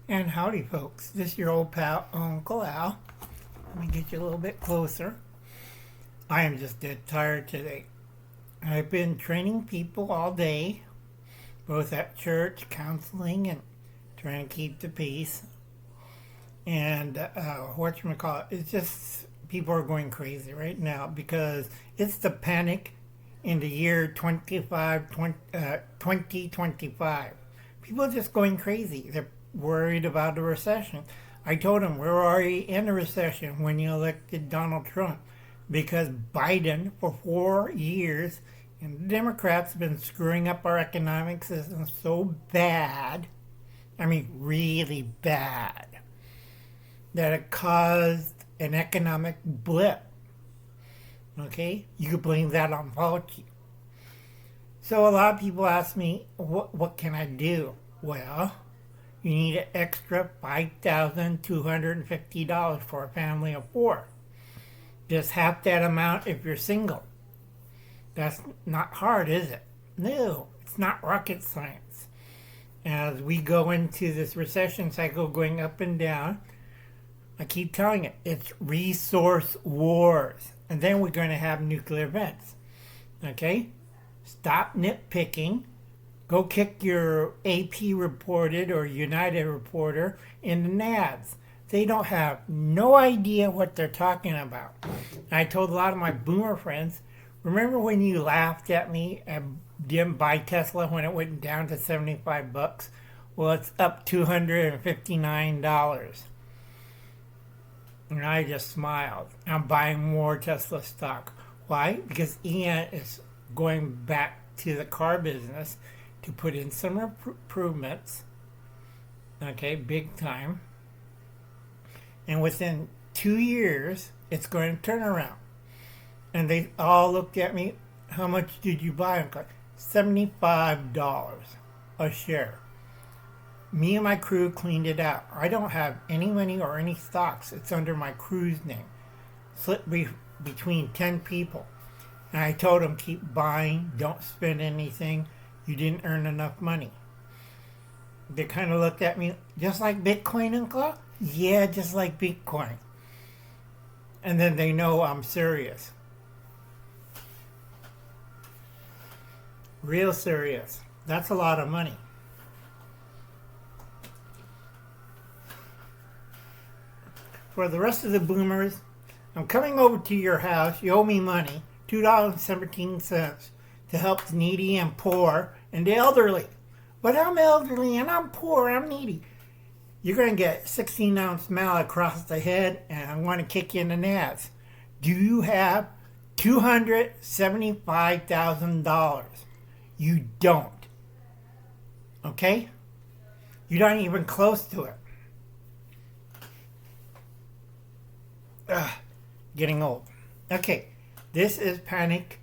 And howdy, folks. This is your old pal, Uncle Al. Let me get you a little bit closer. I am just dead tired today. I've been training people all day, both at church, counseling, and trying to keep the peace. And whatchamacallit, it's just people are going crazy right now because it's the panic in the year 2025. People are just going crazy. They're worried about a recession. I told them we're already in a recession when you elected Donald Trump because Biden for 4 years and the Democrats have been screwing up our economic system so bad, I mean really bad, that it caused an economic blip. Okay? You could blame that on Fauci. So a lot of people ask me, what can I do? Well, you need an extra $5,250 for a family of 4. Just half that amount if you're single. That's not hard, is it? No, it's not rocket science. As we go into this recession cycle going up and down, I keep telling it, it's resource wars. And then we're going to have nuclear events. Okay? Stop nitpicking. Go kick your AP reported or United reporter in the nads. They don't have no idea what they're talking about. I told a lot of my boomer friends, remember when you laughed at me and didn't buy Tesla when it went down to $75? Well, it's up $259. And I just smiled. I'm buying more Tesla stock. Why? Because Ian is going back to the car business to put in some improvements. Okay, big time. And within 2 years, it's going to turn around. And they all looked at me, how much did you buy? I'm like, $75 a share. Me and my crew cleaned it out. I don't have any money or any stocks. It's under my crew's name. Split between 10 people. And I told them, keep buying, don't spend anything. You didn't earn enough money. They kind of looked at me, just like Bitcoin, Uncle? Yeah, just like Bitcoin. And then they know I'm serious. Real serious. That's a lot of money. For the rest of the boomers, I'm coming over to your house. You owe me money, $2.17, to help the needy and poor and the elderly. But I'm elderly and I'm poor, I'm needy. You're going to get a 16-ounce mallet across the head and I want to kick you in the nads. Do you have $275,000? You don't. Okay? You're not even close to it. Getting old. Okay, this is panic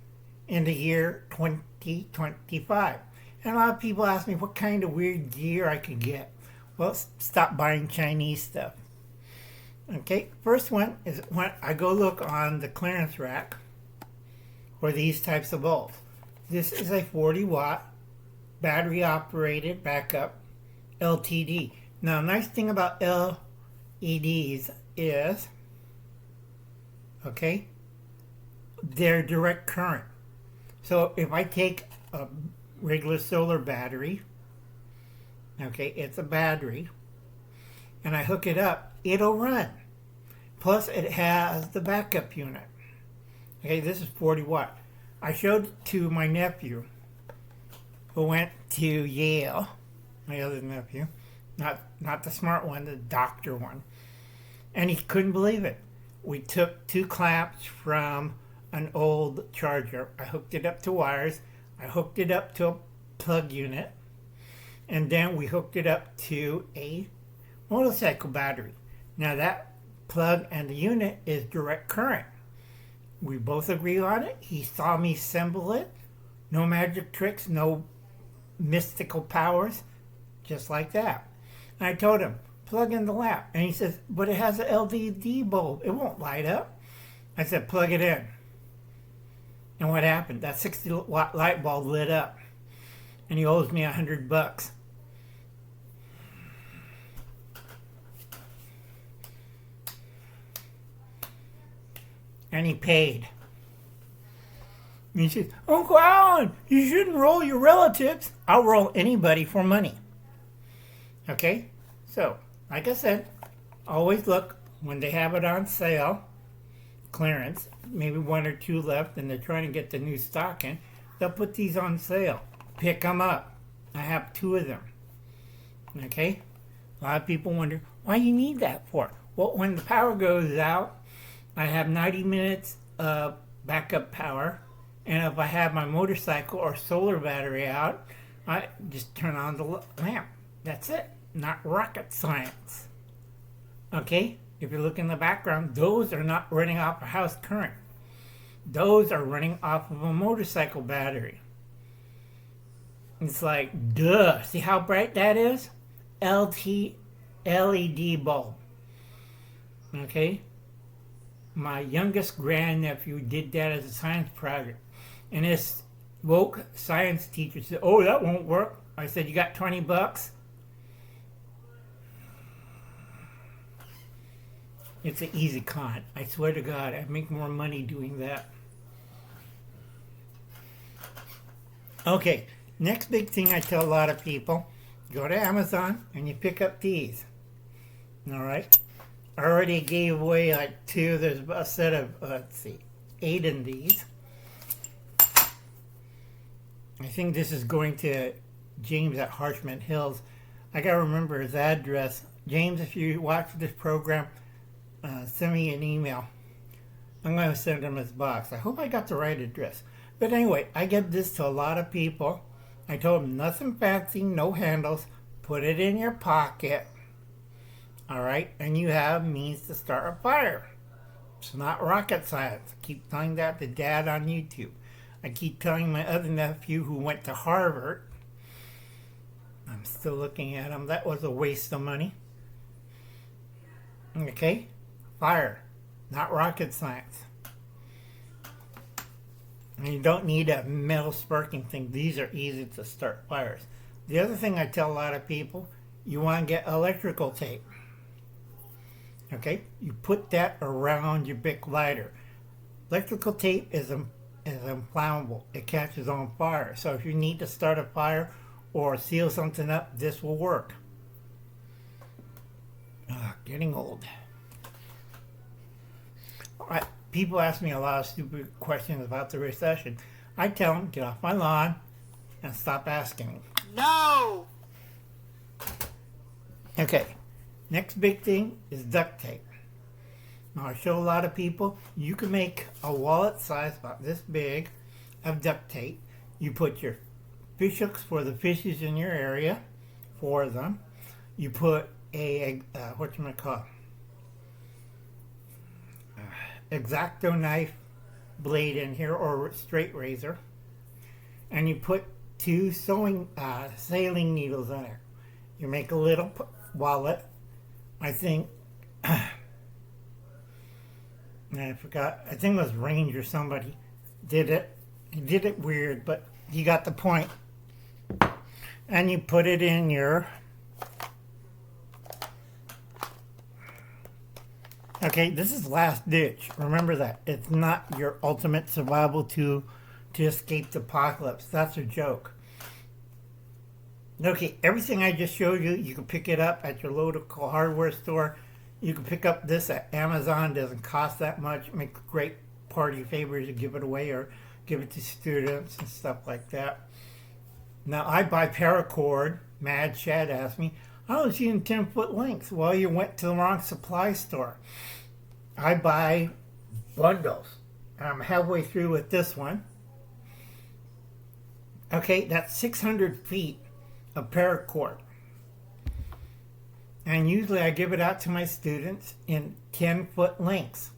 in the year 2025. And a lot of people ask me what kind of weird gear I could get. Well, stop buying Chinese stuff. Okay, first one is when I go look on the clearance rack for these types of bulbs. This is a 40-watt battery operated backup LTD. Now, nice thing about LEDs is, okay, they're direct current. So if I take a regular solar battery, okay, it's a battery, and I hook it up, it'll run. Plus it has the backup unit. Okay, this is 40 watt. I showed it to my nephew who went to Yale, my other nephew, not the smart one, the doctor one, and he couldn't believe it. We took 2 clamps from an old charger. I hooked it up to wires. I hooked it up to a plug unit. And then we hooked it up to a motorcycle battery. Now that plug and the unit is direct current. We both agree on it. He saw me assemble it. No magic tricks, no mystical powers. Just like that. And I told him, plug in the lamp. And he says, but it has an LED bulb. It won't light up. I said, plug it in. And what happened? That 60-watt light bulb lit up. And he owes me $100. and he paid. And he says, Uncle Alan, you shouldn't roll your relatives. I'll roll anybody for money. Okay? So, like I said, always look when they have it on sale, clearance, maybe 1 or 2 left, and they're trying to get the new stock in. They'll put these on sale. Pick them up. I have 2 of them. Okay? A lot of people wonder, why you need that for? Well, when the power goes out, I have 90 minutes of backup power. And if I have my motorcycle or solar battery out, I just turn on the lamp. That's it. Not rocket science. Okay? If you look in the background, those are not running off a house current. Those are running off of a motorcycle battery. It's like, duh. See how bright that is? LED bulb. Okay? My youngest grandnephew did that as a science project. And his woke science teacher said, oh, that won't work. I said, you got 20 bucks? It's an easy con. I swear to God, I make more money doing that. Okay, next big thing I tell a lot of people, go to Amazon and you pick up these. All right? I already gave away like 2. There's a set of, 8 in these. I think this is going to James at Harshman Hills. I got to remember his address. James, if you watch this program, send me an email. I'm going to send him his box. I hope I got the right address. But anyway, I give this to a lot of people. I told them nothing fancy, no handles. Put it in your pocket. All right? And you have means to start a fire. It's not rocket science. I keep telling that to Dad on YouTube. I keep telling my other nephew who went to Harvard. I'm still looking at him. That was a waste of money. Okay? Fire. Not rocket science. And you don't need a metal sparking thing. These are easy to start fires. The other thing I tell a lot of people, you want to get electrical tape. Okay? You put that around your big lighter. Electrical tape is inflammable. It catches on fire. So if you need to start a fire or seal something up, this will work. Getting old. All right. People ask me a lot of stupid questions about the recession. I tell them, get off my lawn and stop asking me. No! Okay. Next big thing is duct tape. Now I show a lot of people, you can make a wallet size about this big of duct tape. You put your fish hooks for the fishes in your area, 4 of them. You put a, X-Acto knife blade in here, or straight razor. And you put 2 sailing needles in there. You make a little wallet. I think, I forgot, I think it was Range or somebody did it. He did it weird, but he got the point. And you put it in your, okay, this is last ditch. Remember that. It's not your ultimate survival tool to escape the apocalypse. That's a joke. Okay, everything I just showed you, you can pick it up at your local hardware store. You can pick up this at Amazon. It doesn't cost that much. Make great party favors to give it away or give it to students and stuff like that. Now, I buy paracord. Mad Chad asked me, I don't see in 10-foot lengths. Well, you went to the wrong supply store. I buy bundles. I'm halfway through with this one. Okay, that's 600 feet of paracord. And usually I give it out to my students in 10-foot lengths.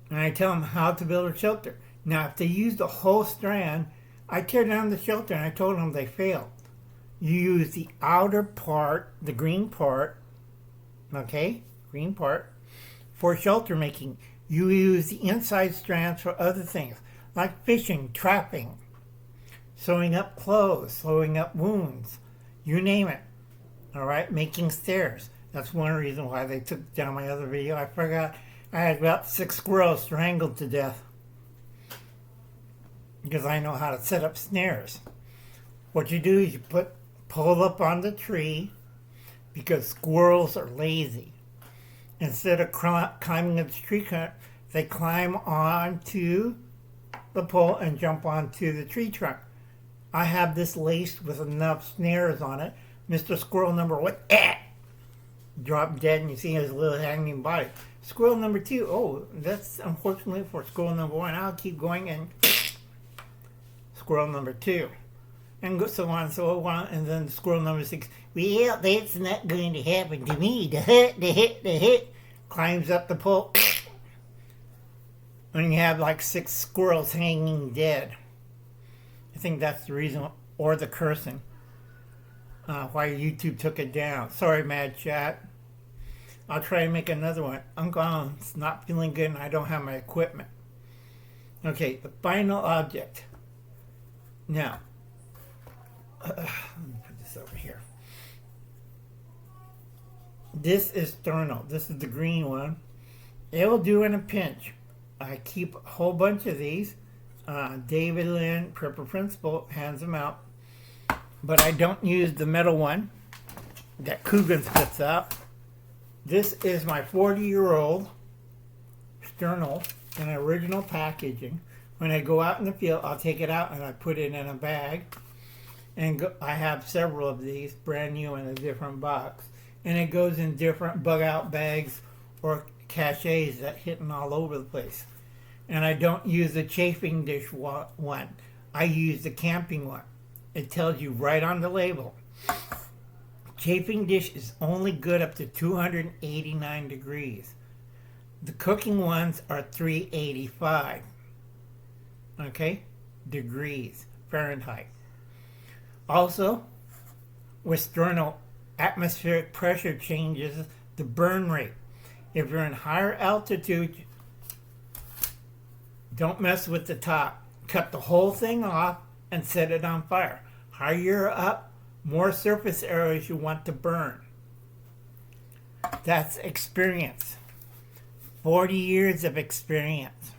And I tell them how to build a shelter. Now, if they use the whole strand, I tear down the shelter, and I told them they failed. You use the outer part, the green part, okay, green part, for shelter making. You use the inside strands for other things, like fishing, trapping, sewing up clothes, sewing up wounds, you name it. All right, making stairs. That's one reason why they took down my other video. I forgot I had about 6 squirrels strangled to death because I know how to set up snares. What you do is you pull up on the tree because squirrels are lazy. Instead of climbing up the tree, they climb onto the pole and jump onto the tree trunk. I have this laced with enough snares on it. Mr. Squirrel number 1, dropped dead, and you see his little hanging body. Squirrel number 2, oh, that's unfortunately for squirrel number 1. I'll keep going, and squirrel number 2. And so on and so on, and then squirrel number 6, well, that's not going to happen to me. The hit, climbs up the pole, and you have like 6 squirrels hanging dead. I think that's the reason, or the cursing, why YouTube took it down. Sorry, Mad Chat. I'll try and make another one. It's not feeling good and I don't have my equipment. Okay, the final object. Now, let me put this over here. This is Sternal. This is the green one. It'll do in a pinch. I keep a whole bunch of these. David Lynn, Prepper Principal, hands them out. But I don't use the metal one that Coogan spits out. This is my 40-year-old Sternal in original packaging. When I go out in the field, I'll take it out and I put it in a bag. And I have several of these, brand new in a different box. And it goes in different bug-out bags or cachets that hitting all over the place. And I don't use the chafing dish one. I use the camping one. It tells you right on the label. Chafing dish is only good up to 289 degrees. The cooking ones are 385. Okay? Degrees Fahrenheit. Also, with Sternal, atmospheric pressure changes the burn rate. If you're in higher altitude, don't mess with the top. Cut the whole thing off and set it on fire. Higher you're up, more surface areas you want to burn. That's experience. 40 years of experience.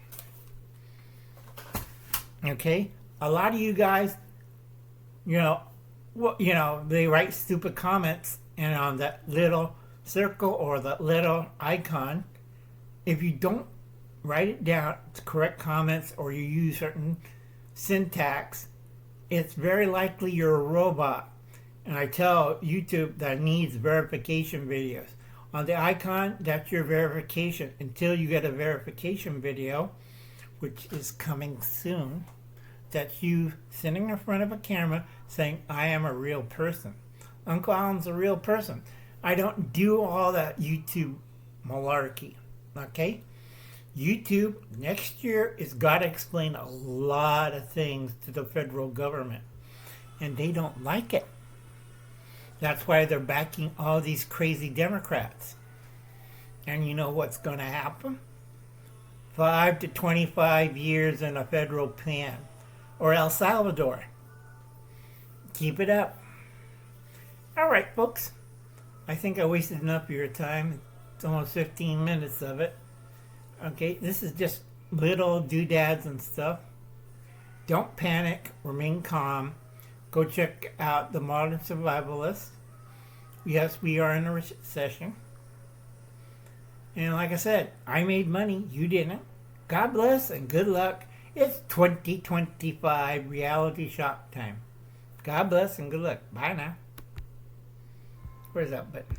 Okay? A lot of you guys, they write stupid comments, and on that little circle or that little icon, if you don't write it down, it's correct comments, or you use certain syntax, it's very likely you're a robot. And I tell YouTube that needs verification videos. On the icon, that's your verification. Until you get a verification video, which is coming soon, that's you sitting in front of a camera saying, I am a real person. Uncle Alan's a real person. I don't do all that YouTube malarkey. Okay? YouTube next year is got to explain a lot of things to the federal government. And they don't like it. That's why they're backing all these crazy Democrats. And you know what's going to happen? 5 to 25 years in a federal pen. Or El Salvador. Keep it up. All right, folks. I think I wasted enough of your time. It's almost 15 minutes of it. Okay, this is just little doodads and stuff. Don't panic. Remain calm. Go check out The Modern Survivalist. Yes, we are in a recession. And like I said, I made money. You didn't. God bless and good luck. It's 2025 reality shock time. God bless and good luck. Bye now. Where's that button?